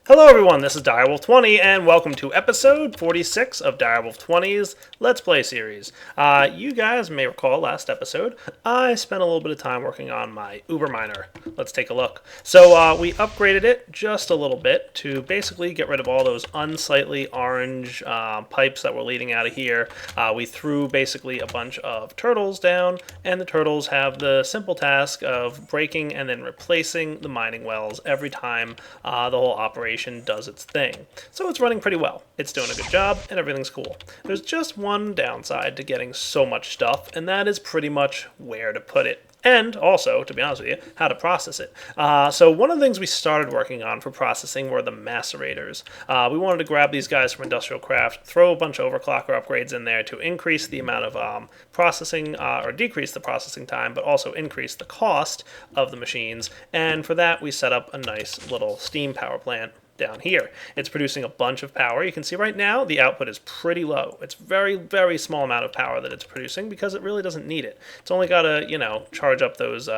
Hello everyone, this is Direwolf20 and welcome to episode 46 of Direwolf20's Let's Play series. You guys may recall last episode, I spent a little bit of time working on my Uber miner. Let's take a look. So we upgraded it just a little bit to basically get rid of all those unsightly orange pipes that were leading out of here. We threw basically a bunch of turtles down, and the turtles have the simple task of breaking and then replacing the mining wells every time the whole operation does its thing. So it's running pretty well. It's doing a good job and everything's cool. There's just one downside to getting so much stuff, and that is pretty much where to put it. And also, to be honest with you, how to process it. So one of the things we started working on for processing were the macerators. We wanted to grab these guys from Industrial Craft, throw a bunch of overclocker upgrades in there to increase the amount of processing, or decrease the processing time, but also increase the cost of the machines. And for that, we set up a nice little steam power plant down here. It's producing a bunch of power. You can see right now the output is pretty low. It's very, very small amount of power that it's producing because it really doesn't need it. It's only got to, charge up those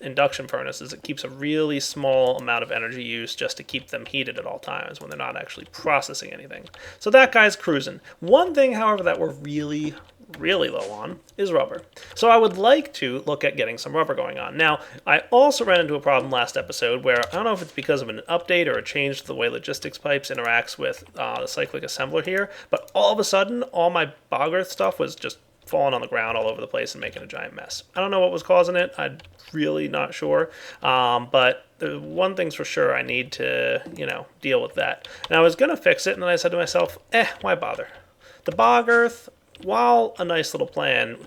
induction furnaces. It keeps a really small amount of energy use just to keep them heated at all times when they're not actually processing anything. So that guy's cruising. One thing, however, that we're really low on is rubber. So I would like to look at getting some rubber going on. Now, I also ran into a problem last episode where I don't know if it's because of an update or a change to the way logistics pipes interacts with the cyclic assembler here, but all of a sudden, all my bog earth stuff was just falling on the ground all over the place and making a giant mess. I don't know what was causing it. I'm really not sure. But the one thing's for sure, I need to, deal with that. And I was going to fix it, and then I said to myself, why bother? The bog earth, while a nice little plan,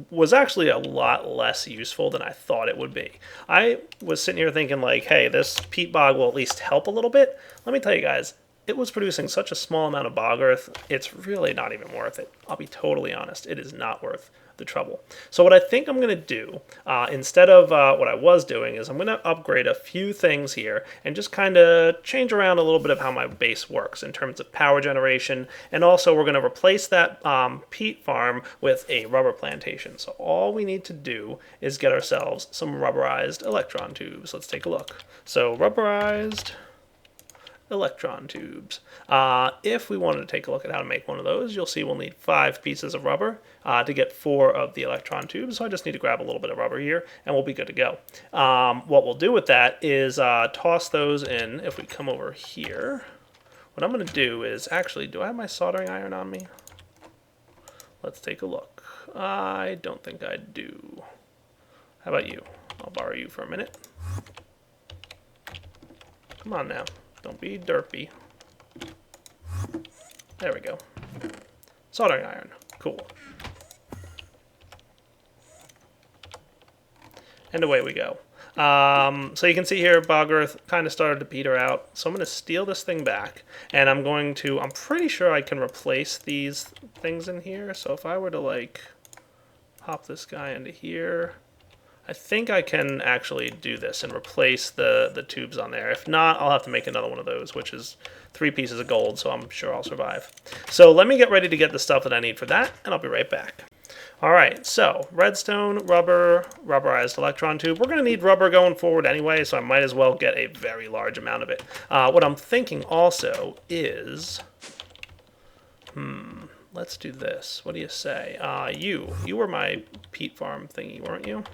was actually a lot less useful than I thought it would be. I was sitting here thinking like, hey, this peat bog will at least help a little bit. Let me tell you guys, it was producing such a small amount of bog earth, it's really not even worth it. I'll be totally honest, it is not worth the trouble. So what I think I'm going to do, instead of what I was doing, is I'm going to upgrade a few things here and just kind of change around a little bit of how my base works in terms of power generation, and also we're going to replace that peat farm with a rubber plantation. So all we need to do is get ourselves some rubberized electron tubes. Let's take a look. So rubberized electron tubes. If we wanted to take a look at how to make one of those, you'll see we'll need 5 pieces of rubber to get 4 of the electron tubes. So I just need to grab a little bit of rubber here and we'll be good to go. What we'll do with that is toss those in. If we come over here, what I'm going to do is actually, do I have my soldering iron on me? Let's take a look. I don't think I do. How about you? I'll borrow you for a minute. Come on now. Don't be derpy. There we go. Soldering iron. Cool. And away we go. So you can see here, bog earth kind of started to peter out. So I'm going to steal this thing back, and I'm pretty sure I can replace these things in here. So if I were to pop this guy into here, I think I can actually do this and replace the tubes on there. If not, I'll have to make another one of those, which is 3 pieces of gold, so I'm sure I'll survive. So let me get ready to get the stuff that I need for that, and I'll be right back. Alright, so redstone, rubber, rubberized electron tube. We're going to need rubber going forward anyway, so I might as well get a very large amount of it. What I'm thinking also is... let's do this. What do you say? You were my peat farm thingy, weren't you?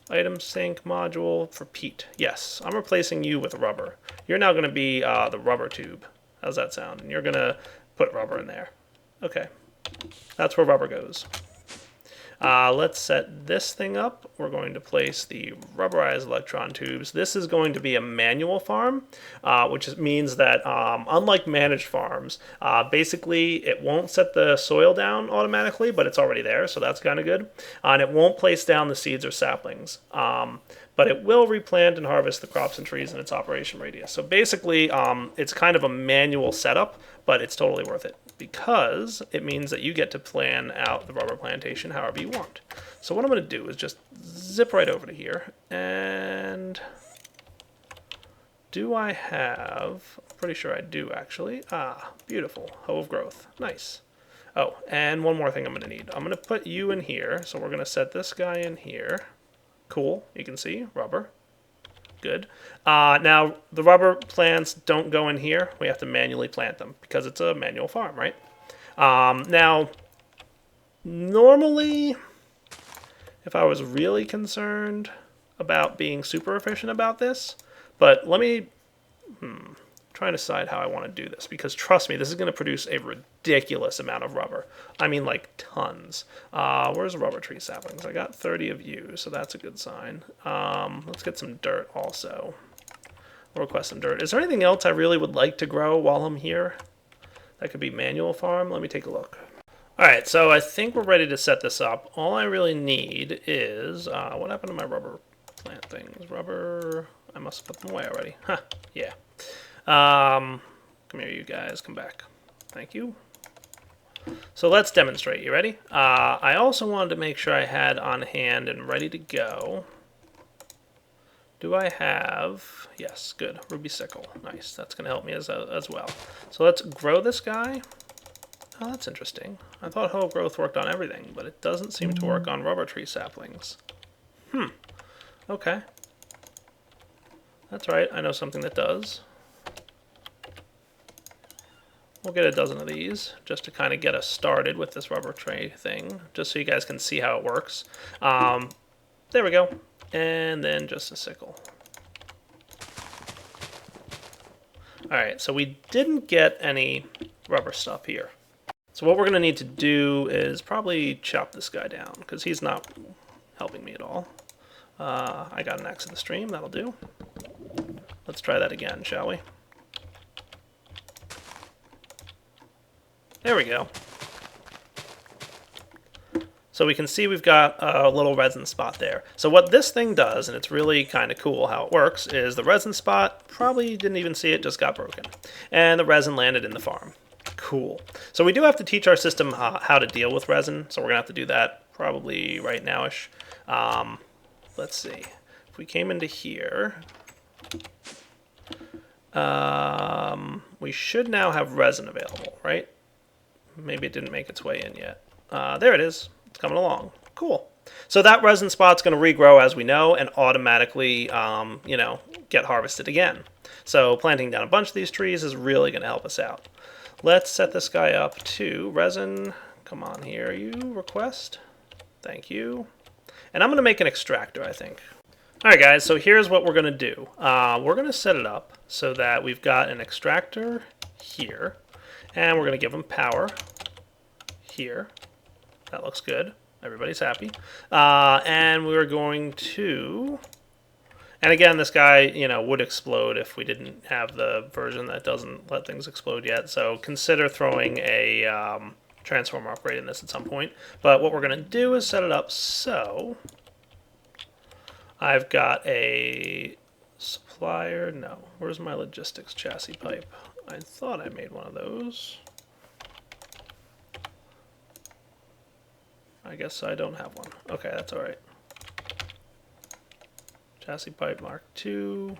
Item sink module for peat. Yes, I'm replacing you with rubber. You're now going to be the rubber tube. How's that sound? And you're going to put rubber in there. Okay, that's where rubber goes. Let's set this thing up. We're going to place the rubberized electron tubes. This is going to be a manual farm, which means that unlike managed farms, basically it won't set the soil down automatically, but it's already there, so that's kind of good. And it won't place down the seeds or saplings. But it will replant and harvest the crops and trees in its operation radius. So basically, it's kind of a manual setup, but it's totally worth it because it means that you get to plan out the rubber plantation however you want. So what I'm going to do is just zip right over to here, and do I have, I'm pretty sure I do actually. Beautiful, hoe of growth, nice. Oh, and one more thing I'm going to need. I'm going to put you in here, so we're going to set this guy in here. Cool, you can see, rubber. Good. Now, the rubber plants don't go in here. We have to manually plant them because it's a manual farm, right? Now, normally, if I was really concerned about being super efficient about this, but let me try and decide how I want to do this, because trust me, this is going to produce a ridiculous amount of rubber. I mean, like tons. Where's the rubber tree saplings? I got 30 of you, so that's a good sign. Let's get some dirt also. We'll request some dirt. Is there anything else I really would like to grow while I'm here? That could be manual farm. Let me take a look. Alright, so I think we're ready to set this up. All I really need is, what happened to my rubber plant things? Rubber, I must have put them away already. Huh, yeah. Come here, you guys, come back. Thank you. So let's demonstrate. You ready? I also wanted to make sure I had on hand and ready to go. Do I have, yes, good, ruby sickle. Nice, that's going to help me as well. So let's grow this guy. Oh, that's interesting. I thought whole growth worked on everything, but it doesn't seem to work on rubber tree saplings. Okay. That's right, I know something that does. We'll get a dozen of these, just to kind of get us started with this rubber tray thing, just so you guys can see how it works. There we go. And then just a sickle. Alright, so we didn't get any rubber stuff here. So what we're going to need to do is probably chop this guy down, because he's not helping me at all. I got an axe in the stream, that'll do. Let's try that again, shall we? There we go. So we can see we've got a little resin spot there. So what this thing does, and it's really kind of cool how it works, is the resin spot, probably didn't even see it, just got broken. And the resin landed in the farm. Cool. So we do have to teach our system how to deal with resin, so we're going to have to do that probably right now-ish. Let's see. If we came into here, we should now have resin available, right? Maybe it didn't make its way in yet. There it is. It's coming along. Cool. So that resin spot's going to regrow, as we know, and automatically, get harvested again. So planting down a bunch of these trees is really going to help us out. Let's set this guy up to resin. Come on here, you request. Thank you. And I'm going to make an extractor, I think. Alright guys, so here's what we're going to do. We're going to set it up so that we've got an extractor here. And we're going to give them power here. That looks good. Everybody's happy. And we're going to... And again, this guy, would explode if we didn't have the version that doesn't let things explode yet. So consider throwing a transformer upgrade in this at some point. But what we're going to do is set it up so... I've got a supplier... No. Where's my logistics chassis pipe? I thought I made one of those. I guess I don't have one. Okay, that's alright. Chassis pipe Mark II.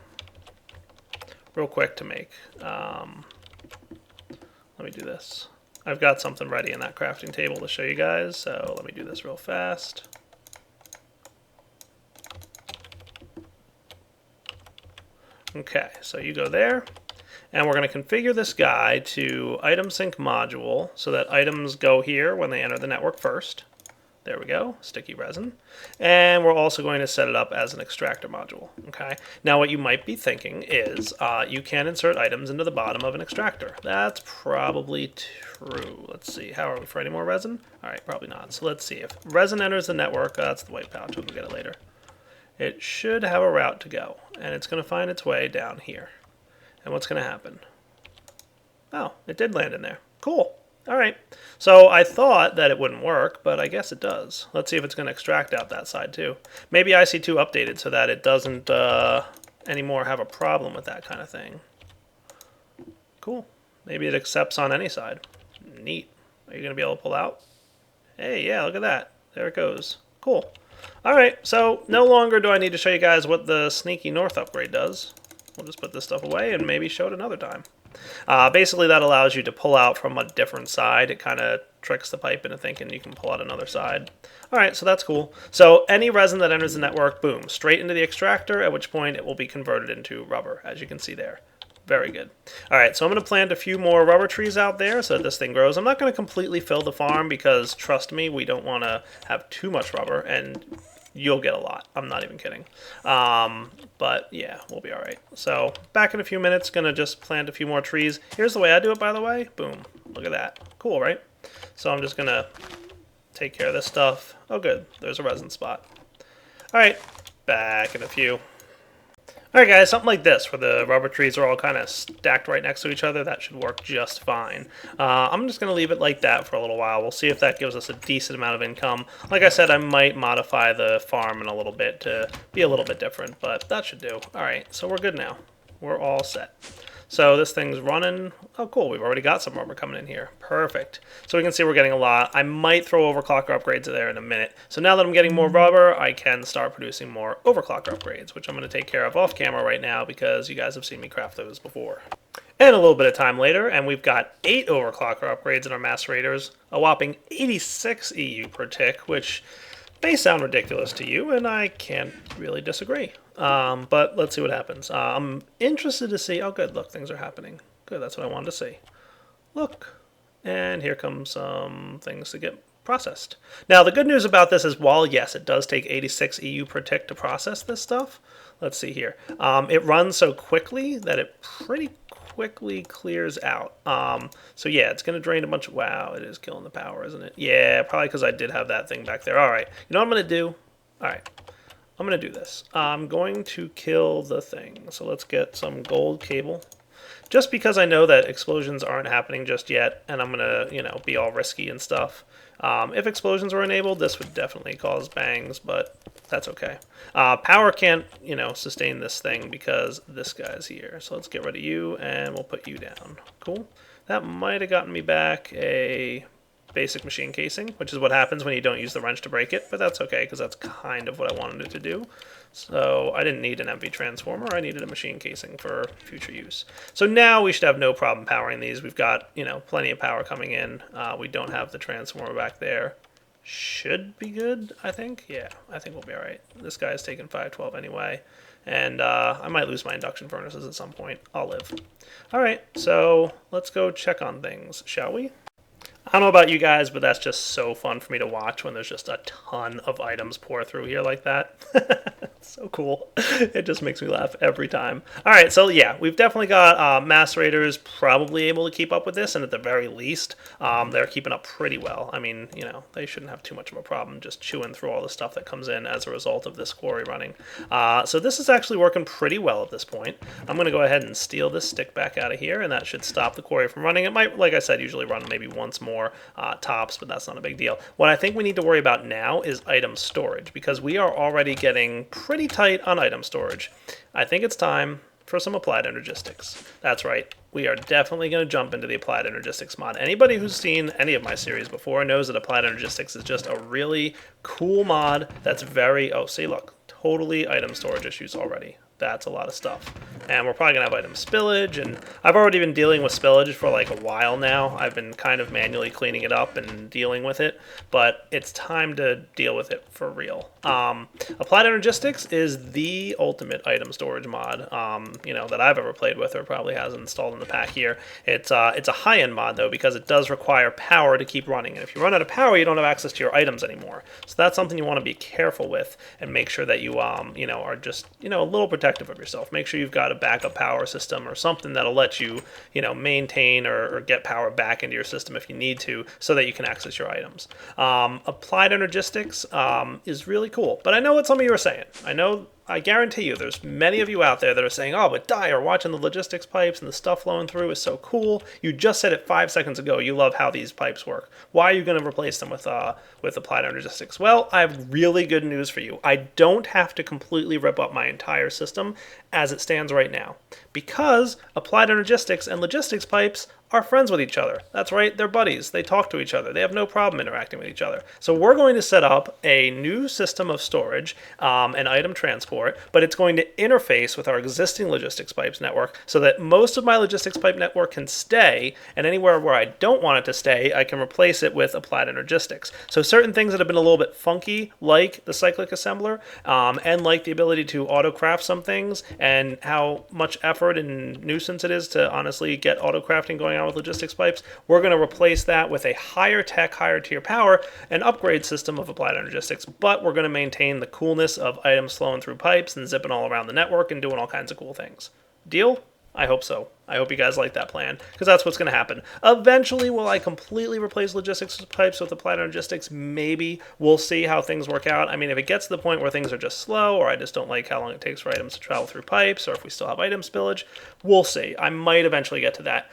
Real quick to make. Let me do this. I've got something ready in that crafting table to show you guys, so let me do this real fast. Okay, so you go there. And we're going to configure this guy to item sync module so that items go here when they enter the network first. There we go, sticky resin. And we're also going to set it up as an extractor module. Okay. Now what you might be thinking is you can insert items into the bottom of an extractor. That's probably true. Let's see, how are we for any more resin? All right, probably not. So let's see, if resin enters the network, that's the white pouch, we'll get it later. It should have a route to go, and it's going to find its way down here. And what's going to happen? Oh, it did land in there. Cool. All right. So I thought that it wouldn't work, but I guess it does. Let's see if it's going to extract out that side too. Maybe IC2 updated so that it doesn't anymore have a problem with that kind of thing. Cool. Maybe it accepts on any side. Neat. Are you going to be able to pull out? Hey, yeah, look at that. There it goes. Cool. All right. So no longer do I need to show you guys what the sneaky north upgrade does. We'll just put this stuff away and maybe show it another time. Basically, that allows you to pull out from a different side. It kind of tricks the pipe into thinking you can pull out another side. All right, so that's cool. So any resin that enters the network, boom, straight into the extractor, at which point it will be converted into rubber, as you can see there. Very good. All right, so I'm going to plant a few more rubber trees out there so that this thing grows. I'm not going to completely fill the farm because, trust me, we don't want to have too much rubber, and you'll get a lot. I'm not even kidding. But yeah, we'll be all right. So back in a few minutes, going to just plant a few more trees. Here's the way I do it, by the way. Boom. Look at that. Cool, right? So I'm just going to take care of this stuff. Oh, good. There's a resin spot. All right, back in a few. Alright guys, something like this, where the rubber trees are all kind of stacked right next to each other, that should work just fine. I'm just going to leave it like that for a little while. We'll see if that gives us a decent amount of income. Like I said, I might modify the farm in a little bit to be a little bit different, but that should do. Alright, so we're good now. We're all set. So this thing's running. Oh, cool. We've already got some rubber coming in here. Perfect. So we can see we're getting a lot. I might throw overclocker upgrades there in a minute. So now that I'm getting more rubber, I can start producing more overclocker upgrades, which I'm going to take care of off camera right now because you guys have seen me craft those before. And a little bit of time later, and we've got 8 overclocker upgrades in our macerators, a whopping 86 EU per tick, which may sound ridiculous to you, and I can't really disagree. But let's see what happens. I'm interested to see. Oh, good. Look, things are happening. Good. That's what I wanted to see. Look. And here comes some things to get processed. Now, the good news about this is while, yes, it does take 86 EU per tick to process this stuff, let's see here. It runs so quickly that it pretty quickly clears out. So yeah, it's going to drain a bunch of... Wow, it is killing the power, isn't it? Yeah, probably because I did have that thing back there. All right, you know what I'm going to do? All right, I'm going to do this. I'm going to kill the thing. So let's get some gold cable. Just because I know that explosions aren't happening just yet, and I'm going to, you know, be all risky and stuff. If explosions were enabled, this would definitely cause bangs, but that's okay. Power can't, you know, sustain this thing because this guy's here. So let's get rid of you, and we'll put you down. Cool. That might have gotten me back a basic machine casing, which is what happens when you don't use the wrench to break it, but that's okay because that's kind of what I wanted it to do. So I didn't need an MV transformer, I needed a machine casing for future use. So now we should have no problem powering these. We've got, you know, plenty of power coming in. We don't have the transformer back there. Should be good, I think. Yeah, I think we'll be all right. This guy's taking 512 anyway, and I might lose my induction furnaces at some point. I'll live. All right, so let's go check on things, shall we? I don't know about you guys, but that's just so fun for me to watch when there's just a ton of items pour through here like that. It's so cool. It just makes me laugh every time. All right, so yeah, we've definitely got macerators probably able to keep up with this, and at the very least, they're keeping up pretty well. I mean, you know, they shouldn't have too much of a problem just chewing through all the stuff that comes in as a result of this quarry running. So this is actually working pretty well at this point. I'm going to go ahead and steal this stick back out of here, and that should stop the quarry from running. It might, like I said, usually run maybe once more tops, but that's not a big deal. What I think we need to worry about now is item storage, because we are already getting pretty tight on item storage. I think it's time for some applied energistics. That's right. We are definitely going to jump into the applied energistics mod. Anybody who's seen any of my series before knows that applied energistics is just a really cool mod that's very... Oh, see, look. Totally item storage issues already. That's a lot of stuff. And we're probably going to have item spillage, and I've already been dealing with spillage for like a while now. I've been kind of manually cleaning it up and dealing with it, but it's time to deal with it for real. Applied Energistics is the ultimate item storage mod, you know, that I've ever played with or probably has installed in the pack here. It's a high-end mod, though, because it does require power to keep running, and if you run out of power, you don't have access to your items anymore. So that's something you want to be careful with and make sure that you, you know, are just, you know, a little protective of yourself. Make sure you've got a backup power system or something that'll let you, you know, maintain or get power back into your system if you need to, so that you can access your items. Applied Energistics is really cool, but I know what some of you are saying. I guarantee you there's many of you out there that are saying, oh, but Dyer, watching the logistics pipes and the stuff flowing through is so cool. You just said it 5 seconds ago. You love how these pipes work. Why are you going to replace them with applied energistics? Well, I have really good news for you. I don't have to completely rip up my entire system as it stands right now, because applied energistics and logistics pipes are friends with each other. That's right, they're buddies. They talk to each other. They have no problem interacting with each other. So we're going to set up a new system of storage and item transport for it, but it's going to interface with our existing logistics pipes network so that most of my logistics pipe network can stay, and anywhere where I don't want it to stay, I can replace it with applied energistics. So certain things that have been a little bit funky, like the cyclic assembler, and like the ability to auto-craft some things, and how much effort and nuisance it is to honestly get auto-crafting going on with logistics pipes, we're going to replace that with a higher tech, higher tier power, and upgrade system of applied energistics, but we're going to maintain the coolness of items flowing through pipes and zipping all around the network and doing all kinds of cool things. Deal? I hope so. I hope you guys like that plan, because that's what's going to happen. Eventually, will I completely replace logistics pipes with applied energistics? Maybe. We'll see how things work out. I mean, if it gets to the point where things are just slow, or I just don't like how long it takes for items to travel through pipes, or if we still have item spillage, we'll see. I might eventually get to that.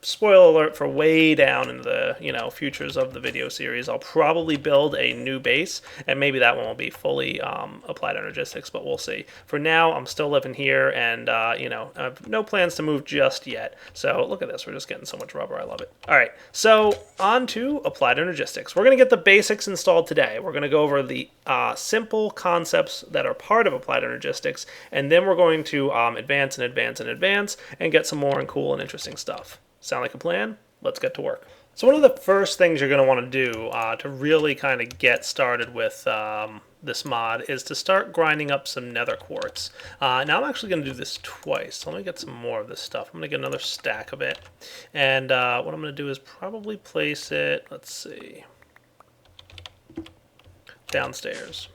Spoiler alert for way down in the futures of the video series, I'll probably build a new base, and maybe that one will be fully applied energistics, but we'll see. For now, I'm still living here, and I have no plans to move just yet. So look at this, we're just getting so much rubber, I love it. All right, so on to applied energistics. We're going to get the basics installed today. We're going to go over the simple concepts that are part of applied energistics, and then we're going to advance and advance and advance and get some more and cool and interesting stuff. Sound like a plan? Let's get to work. So one of the first things you're going to want to do to really kind of get started with this mod is to start grinding up some nether quartz. Now I'm actually going to do this twice. So let me get some more of this stuff. I'm going to get another stack of it. And what I'm going to do is probably place it, let's see, downstairs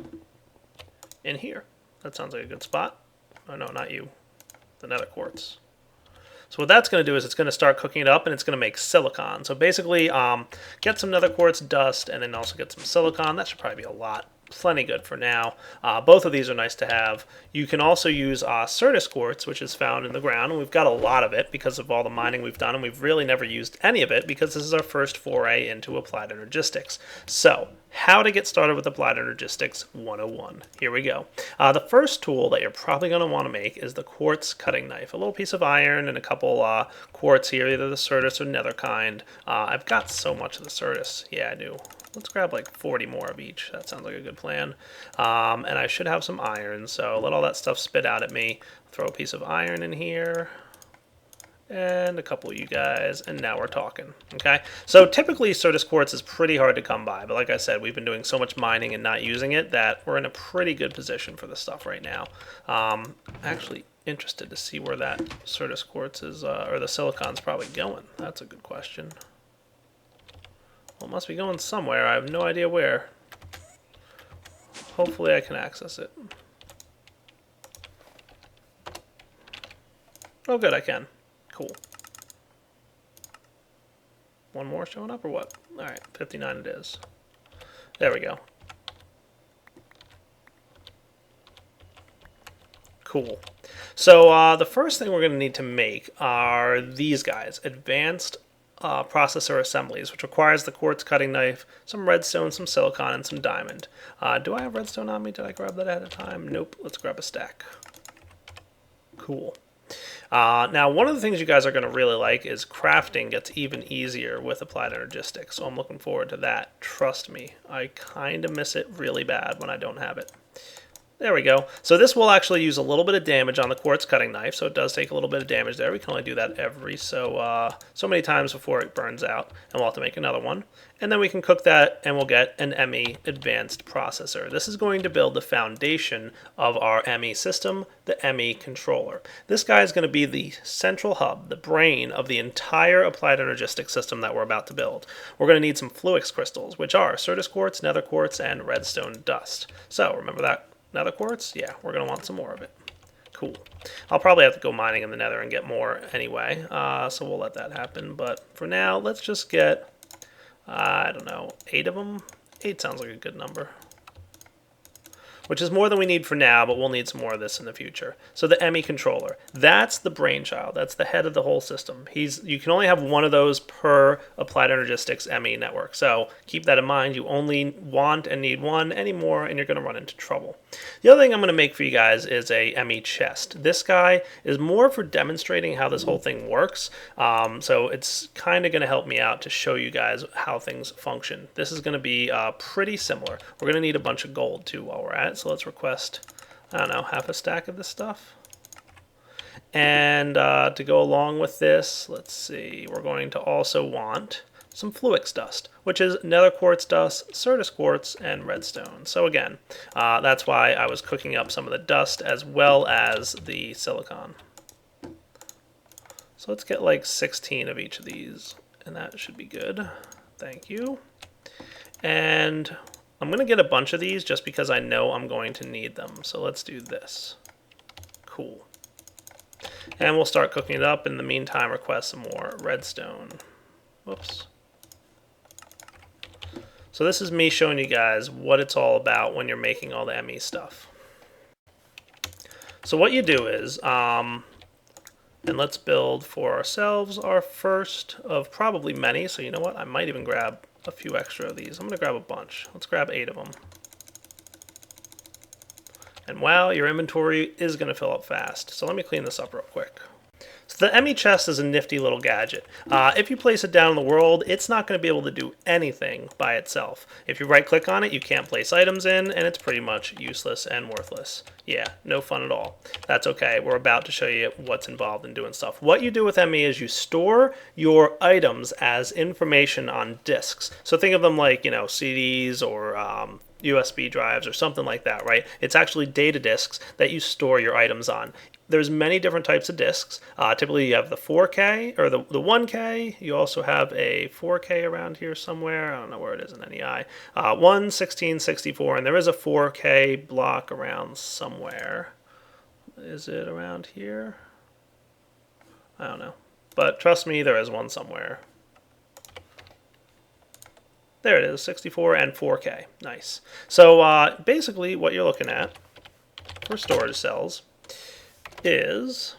in here. That sounds like a good spot. Oh no, not you. The nether quartz. So what that's going to do is it's going to start cooking it up, and it's going to make silicon. So basically, get some nether quartz dust, and then also get some silicon. That should probably be a lot. Plenty good for now. Both of these are nice to have. You can also use Certus quartz, which is found in the ground, and we've got a lot of it because of all the mining we've done, and we've really never used any of it because this is our first foray into applied energistics. So, how to get started with applied energistics 101. Here we go. The first tool that you're probably going to want to make is the quartz cutting knife. A little piece of iron and a couple quartz here, either the Certus or nether kind. I've got so much of the Certus. Yeah, I do. Let's grab like 40 more of each. That sounds like a good plan. And I should have some iron, so let all that stuff spit out at me. Throw a piece of iron in here. And a couple of you guys, and now we're talking. Okay, so typically Certus quartz is pretty hard to come by, but like I said, we've been doing so much mining and not using it that we're in a pretty good position for this stuff right now. Actually interested to see where that Certus quartz is, or the silicon's probably going. That's a good question. Well, it must be going somewhere. I have no idea where. Hopefully I can access it. Oh good, I can. Cool. One more showing up or what? Alright, 59 it is. There we go. Cool. So the first thing we're going to need to make are these guys, advanced processor assemblies, which requires the quartz cutting knife, some redstone, some silicon, and some diamond. Do I have redstone on me? Did I grab that ahead of time? Nope. Let's grab a stack. Cool. Now, one of the things you guys are going to really like is crafting gets even easier with applied energistics, so I'm looking forward to that. Trust me, I kind of miss it really bad when I don't have it. There we go. So this will actually use a little bit of damage on the quartz cutting knife, so it does take a little bit of damage there. We can only do that every so many times before it burns out, and we'll have to make another one. And then we can cook that, and we'll get an ME advanced processor. This is going to build the foundation of our ME system, the ME controller. This guy is going to be the central hub, the brain of the entire applied energistics system that we're about to build. We're going to need some Fluix crystals, which are Certus quartz, nether quartz, and redstone dust. So remember that? Nether quartz? Yeah, we're going to want some more of it. Cool. I'll probably have to go mining in the nether and get more anyway, so we'll let that happen. But for now, let's just get, I don't know, 8 of them? 8 sounds like a good number. Which is more than we need for now, but we'll need some more of this in the future. So the ME controller, that's the brainchild. That's the head of the whole system. You can only have one of those per applied energistics ME network. So keep that in mind. You only want and need one anymore, and you're going to run into trouble. The other thing I'm going to make for you guys is a ME chest. This guy is more for demonstrating how this whole thing works. So it's kind of going to help me out to show you guys how things function. This is going to be pretty similar. We're going to need a bunch of gold too while we're at it. So let's request I don't know, half a stack of this stuff. And to go along with this, let's see, we're going to also want some Fluix dust, which is nether quartz dust, Certus quartz, and redstone. So again, that's why I was cooking up some of the dust as well as the silicon. So let's get like 16 of each of these, and that should be good. Thank you. And I'm going to get a bunch of these just because I know I'm going to need them. So let's do this. Cool. And we'll start cooking it up. In the meantime, request some more redstone. Whoops. So this is me showing you guys what it's all about when you're making all the ME stuff. So what you do is, and let's build for ourselves our first of probably many. So you know what? I might even grab a few extra of these. I'm going to grab a bunch. Let's grab 8 of them. And wow, your inventory is going to fill up fast. So let me clean this up real quick. So the ME chest is a nifty little gadget. If you place it down in the world, it's not going to be able to do anything by itself. If you right click on it, you can't place items in, and it's pretty much useless and worthless. Yeah, no fun at all. That's okay. We're about to show you what's involved in doing stuff. What you do with ME is you store your items as information on disks. So think of them like, you know, CDs or USB drives or something like that, right? It's actually data disks that you store your items on. There's many different types of disks. Typically you have the 4K or the 1K. You also have a 4K around here somewhere. I don't know where it is in NEI. 1, 16, 64, and there is a 4K block around somewhere. Is it around here? I don't know. But trust me, there is one somewhere. There it is, 64 and 4K. Nice. So basically what you're looking at for storage cells is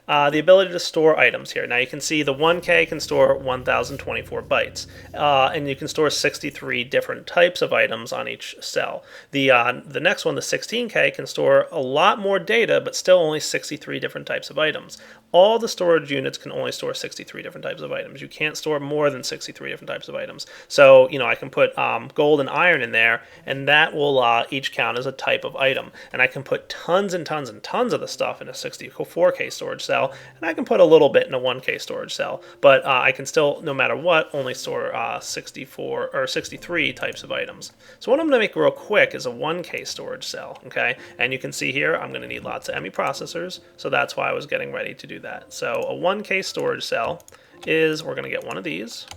the ability to store items here. Now you can see the 1K can store 1024 bytes, and you can store 63 different types of items on each cell. The next one, the 16K, can store a lot more data, but still only 63 different types of items. All the storage units can only store 63 different types of items. You can't store more than 63 different types of items. So, you know, I can put gold and iron in there, and that will each count as a type of item. And I can put tons and tons and tons of the stuff in a 64K storage cell, and I can put a little bit in a 1K storage cell. But I can still, no matter what, only store 64 or 63 types of items. So what I'm going to make real quick is a 1K storage cell, okay? And you can see here, I'm going to need lots of ME processors, so that's why I was getting ready to do that. So a 1K storage cell is, we're going to get one of these,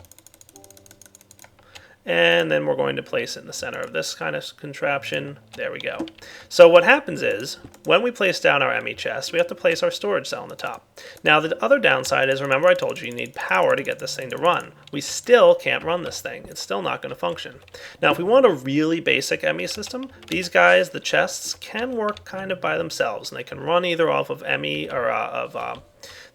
and then we're going to place it in the center of this kind of contraption. There we go. So what happens is, when we place down our ME chest, we have to place our storage cell on the top. Now the other downside is, remember I told you you need power to get this thing to run. We still can't run this thing. It's still not going to function. Now if we want a really basic ME system, these guys, the chests, can work kind of by themselves, and they can run either off of ME or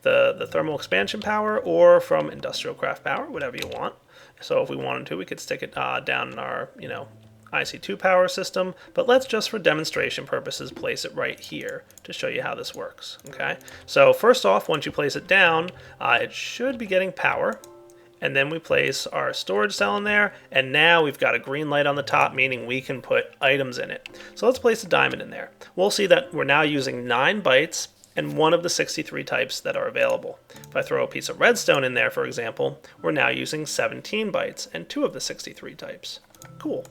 the thermal expansion power or from industrial craft power, whatever you want. So if we wanted to, we could stick it down in our, you know, IC2 power system, but let's just for demonstration purposes place it right here to show you how this works, okay? So first off, once you place it down, it should be getting power, and then we place our storage cell in there, and now we've got a green light on the top, meaning we can put items in it. So let's place a diamond in there. We'll see that we're now using 9 bytes and one of the 63 types that are available. If I throw a piece of redstone in there, for example, we're now using 17 bytes and 2 of the 63 types. Cool.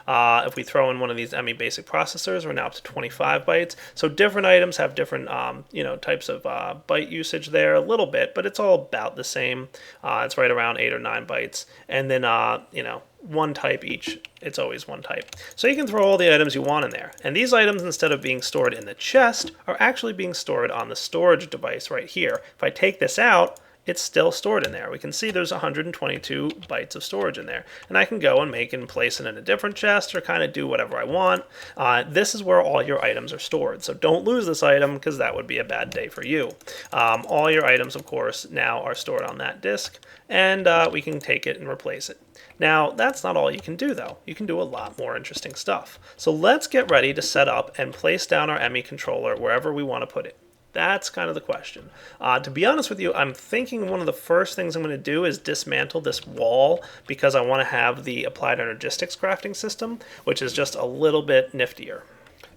If we throw in one of these ME basic processors, we're now up to 25 bytes. So different items have different you know, types of byte usage there a little bit, but it's all about the same. It's right around 8 or 9 bytes. And then, you know, one type each. It's always one type. So you can throw all the items you want in there. And these items, instead of being stored in the chest, are actually being stored on the storage device right here. If I take this out, it's still stored in there. We can see there's 122 bytes of storage in there. And I can go and make and place it in a different chest or kind of do whatever I want. This is where all your items are stored. So don't lose this item because that would be a bad day for you. All your items, of course, now are stored on that disk, and we can take it and replace it. Now, that's not all you can do, though. You can do a lot more interesting stuff. So let's get ready to set up and place down our ME controller wherever we want to put it. That's kind of the question. To be honest with you, I'm thinking one of the first things I'm going to do is dismantle this wall because I want to have the applied energistics crafting system, which is just a little bit niftier.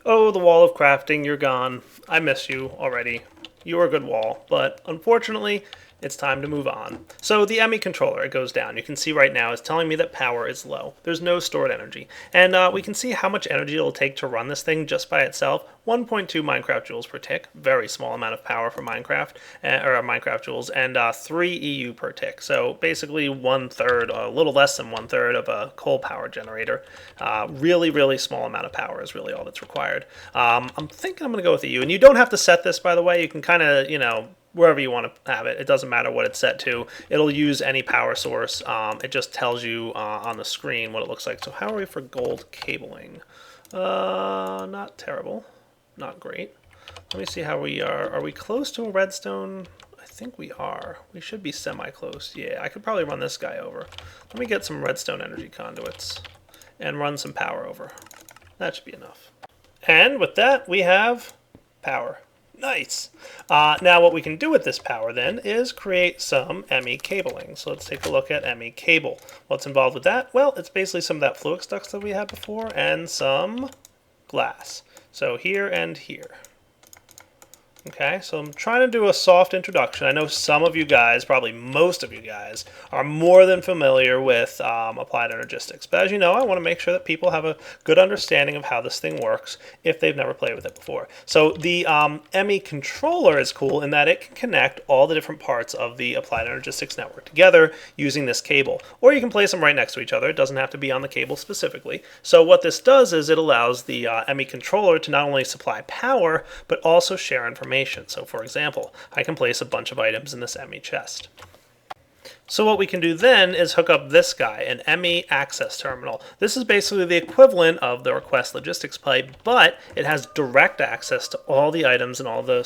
Oh, the wall of crafting, you're gone. I miss you already. You were a good wall, but unfortunately, it's time to move on. So the ME controller, it goes down. You can see right now it's telling me that power is low. There's no stored energy. And we can see how much energy it'll take to run this thing just by itself. 1.2 Minecraft joules per tick. Very small amount of power for Minecraft, or Minecraft joules, and 3 EU per tick. So basically 1/3, a little less than 1/3 of a coal power generator. Really, really small amount of power is really all that's required. I'm thinking I'm going to go with EU. And you don't have to set this, by the way. You can kind of, wherever you want to have it. It doesn't matter what it's set to. It'll use any power source. It just tells you on the screen what it looks like. So how are we for gold cabling? Not terrible. Not great. Let me see how we are. Are we close to a redstone? I think we are. We should be semi-close. Yeah, I could probably run this guy over. Let me get some redstone energy conduits and run some power over. That should be enough. And with that, we have power. Nice. Now what we can do with this power then is create some ME cabling. So let's take a look at ME cable. What's involved with that? Well, it's basically some of that fluix ducts that we had before and some glass. So here and here. Okay, so I'm trying to do a soft introduction. I know some of you guys, probably most of you guys, are more than familiar with applied energistics. But as you know, I want to make sure that people have a good understanding of how this thing works if they've never played with it before. So the ME controller is cool in that it can connect all the different parts of the applied energistics network together using this cable. Or you can place them right next to each other. It doesn't have to be on the cable specifically. So what this does is it allows the ME controller to not only supply power, but also share information. So for example, I can place a bunch of items in this ME chest. So what we can do then is hook up this guy, an ME access terminal. This is basically the equivalent of the request logistics pipe, but it has direct access to all the items and all the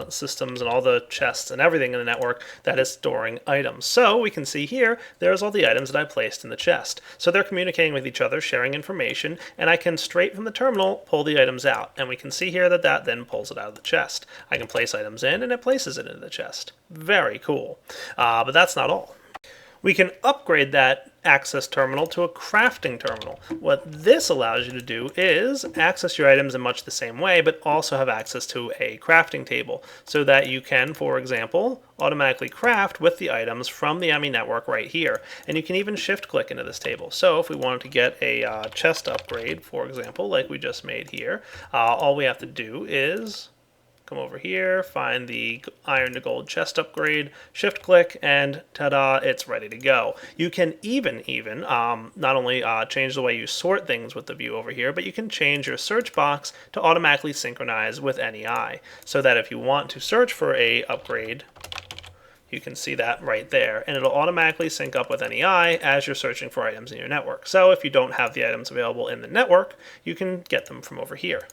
systems and all the chests and everything in the network that is storing items. So we can see here, there's all the items that I placed in the chest. So they're communicating with each other, sharing information, and I can straight from the terminal pull the items out. And we can see here that that then pulls it out of the chest. I can place items in and it places it into the chest. Very cool. But that's not all. We can upgrade that access terminal to a crafting terminal. What this allows you to do is access your items in much the same way, but also have access to a crafting table so that you can, for example, automatically craft with the items from the ME network right here. And you can even shift click into this table. So if we wanted to get a chest upgrade, for example, like we just made here, all we have to do is come over here, find the iron to gold chest upgrade, shift click, and ta-da, it's ready to go. You can even not only change the way you sort things with the view over here, but you can change your search box to automatically synchronize with NEI, so that if you want to search for a upgrade, you can see that right there, and it'll automatically sync up with NEI as you're searching for items in your network. So if you don't have the items available in the network, you can get them from over here.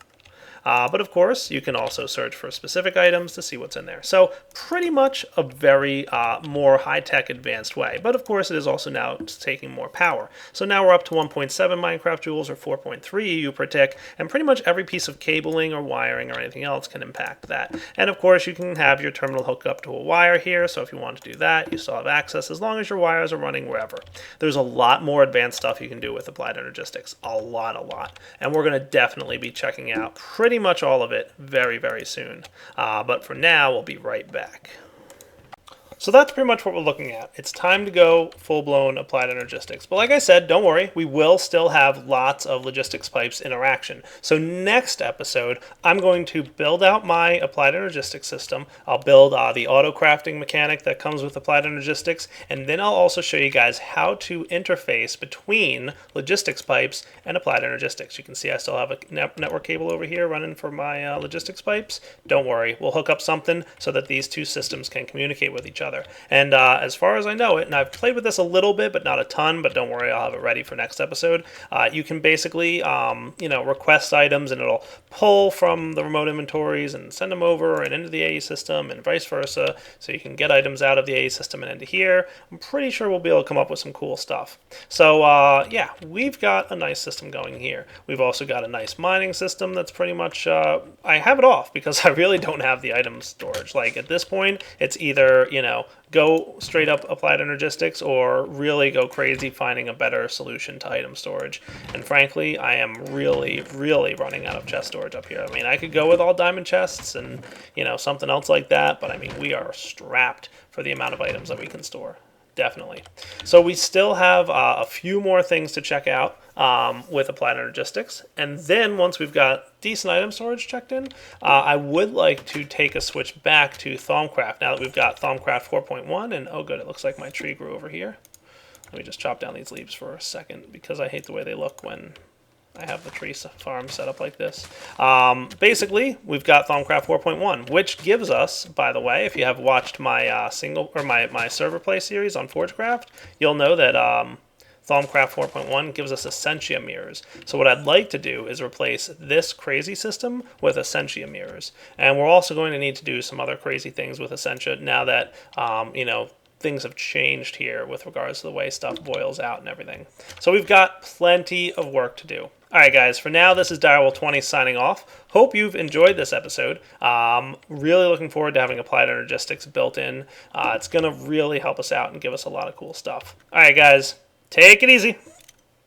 But of course, you can also search for specific items to see what's in there. So pretty much a very more high-tech advanced way. But of course, it is also now taking more power. So now we're up to 1.7 Minecraft joules or 4.3 EU per tick, and pretty much every piece of cabling or wiring or anything else can impact that. And of course, you can have your terminal hook up to a wire here, so if you want to do that, you still have access as long as your wires are running wherever. There's a lot more advanced stuff you can do with applied energistics. A lot. And we're going to definitely be checking out pretty much all of it very, very soon. But for now, we'll be right back. So that's pretty much what we're looking at. It's time to go full-blown applied energistics. But like I said, don't worry, we will still have lots of logistics pipes interaction. So next episode, I'm going to build out my applied energistics system. I'll build the auto crafting mechanic that comes with applied energistics, and then I'll also show you guys how to interface between logistics pipes and applied energistics. You can see I still have a network cable over here running for my logistics pipes. Don't worry, we'll hook up something so that these two systems can communicate with each other. And as far as I know it, and I've played with this a little bit, but not a ton, but don't worry, I'll have it ready for next episode. You can basically, request items and it'll pull from the remote inventories and send them over and into the AE system and vice versa. So you can get items out of the AE system and into here. I'm pretty sure we'll be able to come up with some cool stuff. So yeah, we've got a nice system going here. We've also got a nice mining system that's pretty much, I have it off because I really don't have the item storage. Like at this point, it's either, go straight up applied energistics or really go crazy finding a better solution to item storage. And frankly, I am really, really running out of chest storage up here. I mean, I could go with all diamond chests and, something else like that, but I mean, we are strapped for the amount of items that we can store. Definitely. So we still have a few more things to check out with applied energistics. And then once we've got decent item storage checked in, I would like to take a switch back to Thaumcraft now that we've got Thaumcraft 4.1. And oh good, it looks like my tree grew over here. Let me just chop down these leaves for a second because I hate the way they look when I have the tree farm set up like this. Basically, we've got Thaumcraft 4.1, which gives us, by the way, if you have watched my my server play series on Forgecraft, you'll know that Thaumcraft 4.1 gives us Essentia mirrors. So what I'd like to do is replace this crazy system with Essentia mirrors, and we're also going to need to do some other crazy things with Essentia now that things have changed here with regards to the way stuff boils out and everything. So we've got plenty of work to do. Alright guys, for now this is Direwolf20 signing off. Hope you've enjoyed this episode. Really looking forward to having applied energistics built in. It's going to really help us out and give us a lot of cool stuff. Alright guys, take it easy.